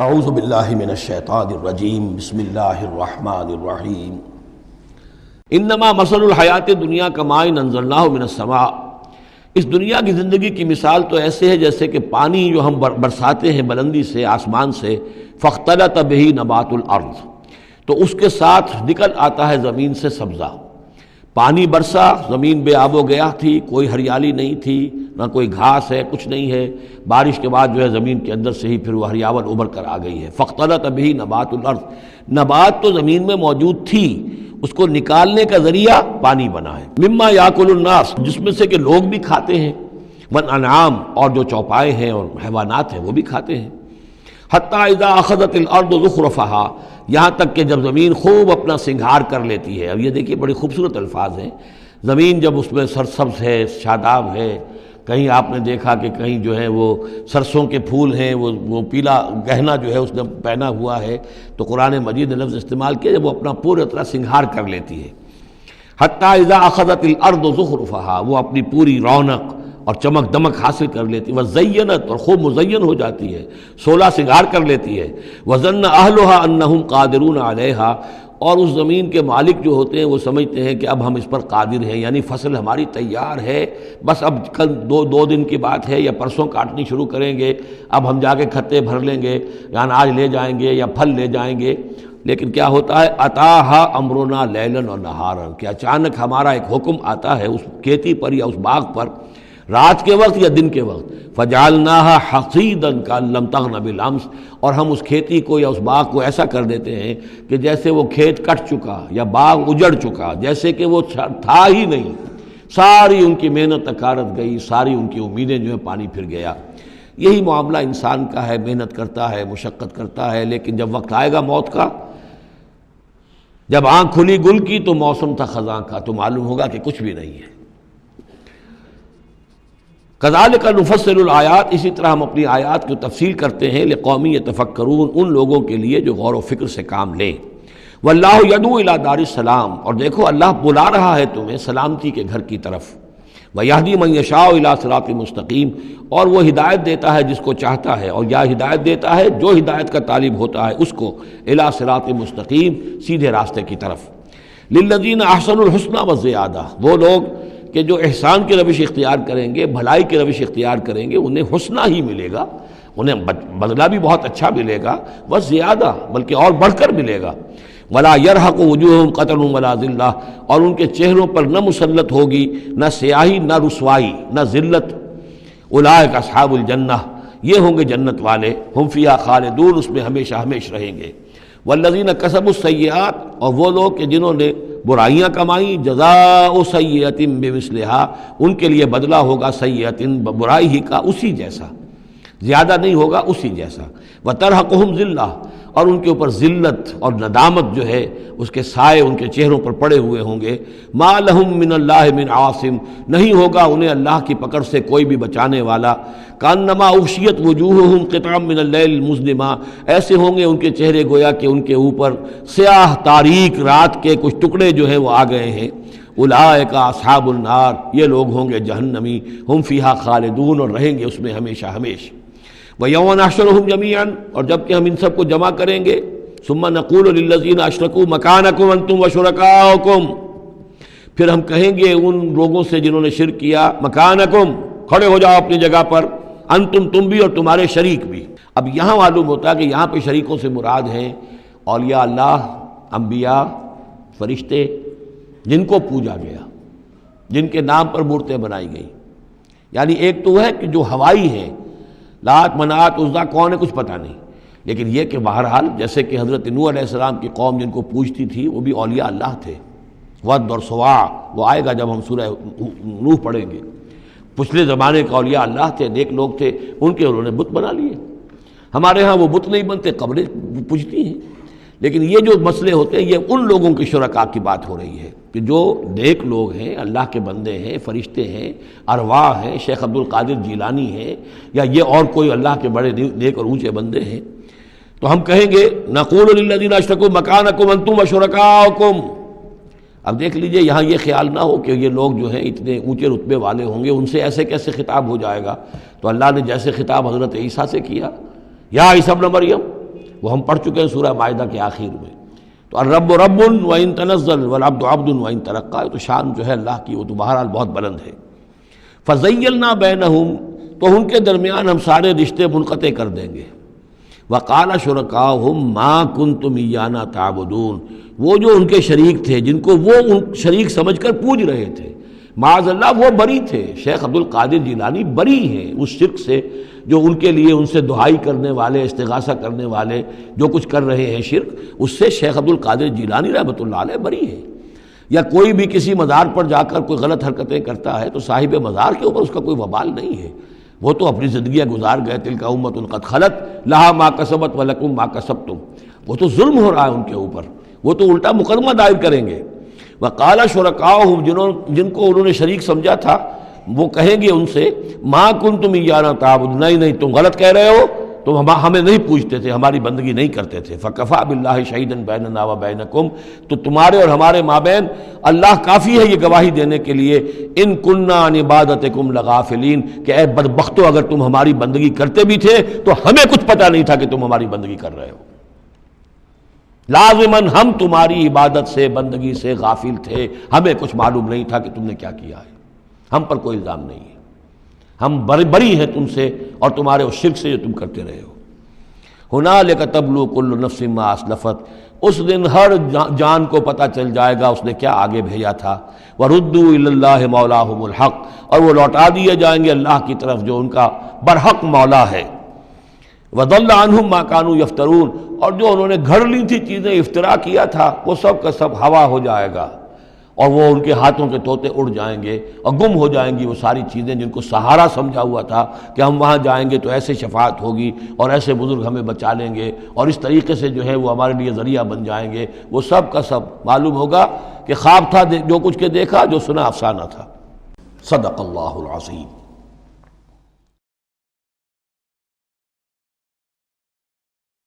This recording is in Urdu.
اعوذ باللہ من الشیطان الرجیم بسم اللہ الرحمن الرحیم انما مثل الحیات دنیا کماء انزلناہ من السماء۔ اس دنیا کی زندگی کی مثال تو ایسے ہے جیسے کہ پانی جو ہم برساتے ہیں بلندی سے آسمان سے، فاختلط بہ نبات الارض، تو اس کے ساتھ نکل آتا ہے زمین سے سبزہ۔ پانی برسا، زمین بے آب و گیا تھی، کوئی ہریالی نہیں تھی، نہ کوئی گھاس ہے، کچھ نہیں ہے۔ بارش کے بعد جو ہے زمین کے اندر سے ہی پھر وہ ہریاول ابھر کر آ گئی ہے۔ فاختلط بہ نبات الارض، نبات تو زمین میں موجود تھی، اس کو نکالنے کا ذریعہ پانی بنا ہے۔ مما یاکل الناس، جس میں سے کہ لوگ بھی کھاتے ہیں، والانعام، اور جو چوپائے ہیں اور حیوانات ہیں وہ بھی کھاتے ہیں۔ حتی اذا اخذت الارض زخرفہا، یہاں تک کہ جب زمین خوب اپنا سنگھار کر لیتی ہے۔ اب یہ دیکھیے بڑی خوبصورت الفاظ ہیں۔ زمین جب اس میں سرسبز ہے، شاداب ہے، کہیں آپ نے دیکھا کہ کہیں جو ہے وہ سرسوں کے پھول ہیں، وہ پیلا گہنا جو ہے اس نے پہنا ہوا ہے، تو قرآن مجید نے لفظ استعمال کیا جب وہ اپنا پورے طرح سنگھار کر لیتی ہے۔ حتی اذا اخذت الارض زخرفہا، وہ اپنی پوری رونق اور چمک دمک حاصل کر لیتی ہے، وزینت، اور خوب مزین ہو جاتی ہے، سولہ سنگھار کر لیتی ہے۔ وظن اہلھا انہم قادرون علیہا، اور اس زمین کے مالک جو ہوتے ہیں وہ سمجھتے ہیں کہ اب ہم اس پر قادر ہیں، یعنی فصل ہماری تیار ہے، بس اب کل دو دن کی بات ہے یا پرسوں کاٹنی شروع کریں گے، اب ہم جا کے کھتے بھر لیں گے یا اناج لے جائیں گے یا پھل لے جائیں گے۔ لیکن کیا ہوتا ہے، اتاہا امرنا لیلا و نہارا، کہ اچانک ہمارا ایک حکم آتا ہے اس کھیتی پر یا اس باغ پر، رات کے وقت یا دن کے وقت، فجعلناہا حصیدا کأن لم تغن بالامس، اور ہم اس کھیتی کو یا اس باغ کو ایسا کر دیتے ہیں کہ جیسے وہ کھیت کٹ چکا یا باغ اجڑ چکا، جیسے کہ وہ تھا ہی نہیں۔ ساری ان کی محنت اکارت گئی، ساری ان کی امیدیں جو ہیں پانی پھر گیا۔ یہی معاملہ انسان کا ہے، محنت کرتا ہے، مشقت کرتا ہے، لیکن جب وقت آئے گا موت کا، جب آنکھ کھلی گل کی تو موسم تھا خزاں کا، تو معلوم ہوگا کہ کچھ بھی نہیں ہے۔ کذالک نفصل الآیات، اسی طرح ہم اپنی آیات کی تفصیل کرتے ہیں، لقوم یتفکرون، ان لوگوں کے لیے جو غور و فکر سے کام لیں۔ واللہ یدعو الی دار السلام، اور دیکھو اللہ بلا رہا ہے تمہیں سلامتی کے گھر کی طرف۔ ویہدی من یشاء الی صراط مستقیم، اور وہ ہدایت دیتا ہے جس کو چاہتا ہے، اور یا ہدایت دیتا ہے جو ہدایت کا طالب ہوتا ہے اس کو، الی صراط مستقیم، سیدھے راستے کی طرف۔ للذین احسنوا الحسنی وزیادہ، وہ لوگ کہ جو احسان کی روش اختیار کریں گے، بھلائی کی روش اختیار کریں گے، انہیں حسنہ ہی ملے گا، انہیں بدلہ بھی بہت اچھا ملے گا، بس زیادہ بلکہ اور بڑھ کر ملے گا۔ ولا یرحق وجوہہم قتر ولا ذلہ، اور ان کے چہروں پر نہ مسلط ہوگی نہ سیاہی نہ رسوائی نہ ذلت۔ اولئک اصحاب الجنہ، یہ ہوں گے جنت والے، ہم فیہا خالدون، اس میں ہمیشہ ہمیشہ رہیں گے۔ والذین کسبوا السیئات، اور وہ لوگ کہ جنہوں نے برائیاں کمائیں، جزاء سیئۃ بمثلہا، ان کے لیے بدلہ ہوگا سیئۃ، برائی ہی کا اسی جیسا، زیادہ نہیں ہوگا، اسی جیسا۔ وترہقہم ذلہ، اور ان کے اوپر ذلت اور ندامت جو ہے اس کے سائے ان کے چہروں پر پڑے ہوئے ہوں گے۔ ما لہم من اللہ من عاصم، نہیں ہوگا انہیں اللہ کی پکڑ سے کوئی بھی بچانے والا۔ کانما اغشیت وجوہہم قطعا من اللیل المظلمہ، ایسے ہوں گے ان کے چہرے گویا کہ ان کے اوپر سیاہ تاریک رات کے کچھ ٹکڑے جو ہیں وہ آ گئے ہیں۔ اولئک اصحاب النار، یہ لوگ ہوں گے جہنمی، ہم فیہا خالدون، اور رہیں گے اس میں ہمیشہ ہمیشہ۔ وَيَوْمَ نَحْشُرُهُمْ جَمِيعًا، اور جب کہ ہم ان سب کو جمع کریں گے، ثُمَّ نَقُولُ لِلَّذِينَ أَشْرَكُوا مَكَانَكُمْ أَنْتُمْ وَشُرَكَاؤُكُمْ، پھر ہم کہیں گے ان لوگوں سے جنہوں نے شرک کیا، مکانکم، کھڑے ہو جاؤ اپنی جگہ پر، انتم، تم بھی اور تمہارے شریک بھی۔ اب یہاں معلوم ہوتا ہے کہ یہاں پہ شریکوں سے مراد ہیں اولیاء اللہ، انبیاء، فرشتے، جن کو پوجا گیا، جن کے نام پر مورتیں بنائی گئی۔ یعنی ایک تو ہے کہ جو ہوائی ہیں، لات منات عزا کون ہے کچھ پتہ نہیں، لیکن یہ کہ بہرحال جیسے کہ حضرت نوح علیہ السلام کی قوم جن کو پوجتی تھی وہ بھی اولیاء اللہ تھے۔ ود اور سواع، وہ آئے گا جب ہم سورہ نوح پڑھیں گے۔ پچھلے زمانے کے اولیاء اللہ تھے، نیک لوگ تھے، ان کے انہوں نے بت بنا لیے۔ ہمارے ہاں وہ بت نہیں بنتے، قبریں پوجتی ہیں۔ لیکن یہ جو مسئلے ہوتے ہیں یہ ان لوگوں کے شرکاء کی بات ہو رہی ہے کہ جو نیک لوگ ہیں، اللہ کے بندے ہیں، فرشتے ہیں، ارواح ہیں، شیخ عبد القادر جیلانی ہیں، یا یہ اور کوئی اللہ کے بڑے نیک اور اونچے بندے ہیں، تو ہم کہیں گے نقول للذین اشرکوا مکانکم انتم وشرکاؤکم۔ اب دیکھ لیجئے یہاں یہ خیال نہ ہو کہ یہ لوگ جو ہیں اتنے اونچے رتبے والے ہوں گے، ان سے ایسے کیسے خطاب ہو جائے گا۔ تو اللہ نے جیسے خطاب حضرت عیسیٰ سے کیا، یا عیسیٰ ابن مریم، وہ ہم پڑھ چکے ہیں سورہ مائدہ کے آخر میں۔ تو الرب رب وَإِن تنزل والعبد عبد وَإِن ترقى، تو شان جو ہے اللہ کی وہ تو بہرحال بہت بلند ہے۔ فَزَيَّلْنَا بَيْنَهُمْ، تو ان کے درمیان ہم سارے رشتے منقطع کر دیں گے۔ وَقَالَ شُرَكَاؤُهُمْ مَا كُنتُمْ إِيَّانَا تَعْبُدُونَ، وہ جو ان کے شریک تھے جن کو وہ ان شریک سمجھ کر پوج رہے تھے، معاذ اللہ وہ بری تھے۔ شیخ عبد القادر جیلانی بری ہیں اس شرک سے جو ان کے لیے ان سے دعائی کرنے والے، استغاثہ کرنے والے جو کچھ کر رہے ہیں شرک، اس سے شیخ عبد القادر جیلانی رحمۃ اللہ علیہ بری ہے۔ یا کوئی بھی کسی مزار پر جا کر کوئی غلط حرکتیں کرتا ہے تو صاحب مزار کے اوپر اس کا کوئی وبال نہیں ہے، وہ تو اپنی زندگیاں گزار گئے۔ تلک امۃ قد خلت لہا ما کسبت ولکم ما کسبتم، وہ تو ظلم ہو رہا ہے ان کے اوپر، وہ تو الٹا مقدمہ دائر کریں گے۔ وقال شرکاؤہم، جن کو انہوں نے شریک سمجھا تھا، وہ کہیں گے ان سے ما کنتم ایانا تعبدون، نہیں تم غلط کہہ رہے ہو، تم ہمیں نہیں پوچھتے تھے، ہماری بندگی نہیں کرتے تھے۔ فکفیٰ باللہ شہیدا بیننا وبینکم، تو تمہارے اور ہمارے مابین اللہ کافی ہے یہ گواہی دینے کے لیے، ان کننا عن عبادتکم لغافلین، کہ اے بدبختو اگر تم ہماری بندگی کرتے بھی تھے تو ہمیں کچھ پتہ نہیں تھا کہ تم ہماری بندگی کر رہے ہو، لازماً ہم تمہاری عبادت سے بندگی سے غافل تھے، ہمیں کچھ معلوم نہیں تھا کہ تم نے کیا کیا ہے، ہم پر کوئی الزام نہیں ہے، ہم بری ہیں تم سے اور تمہارے اس شرک سے جو تم کرتے رہے ہو۔ ہنالک تبلو کل نفس ما اسلفت، اس دن ہر جان کو پتہ چل جائے گا اس نے کیا آگے بھیجا تھا۔ وردوا الی اللہ مولاہم الحق، اور وہ لوٹا دیے جائیں گے اللہ کی طرف جو ان کا برحق مولا ہے۔ وضل عنہم ما کانوا یفترون، اور جو انہوں نے گھڑ لی تھی چیزیں، افطرا کیا تھا، وہ سب کا سب ہوا ہو جائے گا، اور وہ ان کے ہاتھوں کے طوطے اڑ جائیں گے اور گم ہو جائیں گی وہ ساری چیزیں جن کو سہارا سمجھا ہوا تھا کہ ہم وہاں جائیں گے تو ایسے شفاعت ہوگی اور ایسے بزرگ ہمیں بچا لیں گے اور اس طریقے سے جو ہے وہ ہمارے لیے ذریعہ بن جائیں گے، وہ سب کا سب معلوم ہوگا کہ خواب تھا، جو کچھ کے دیکھا، جو سنا افسانہ تھا۔ صدق اللہ العظیم۔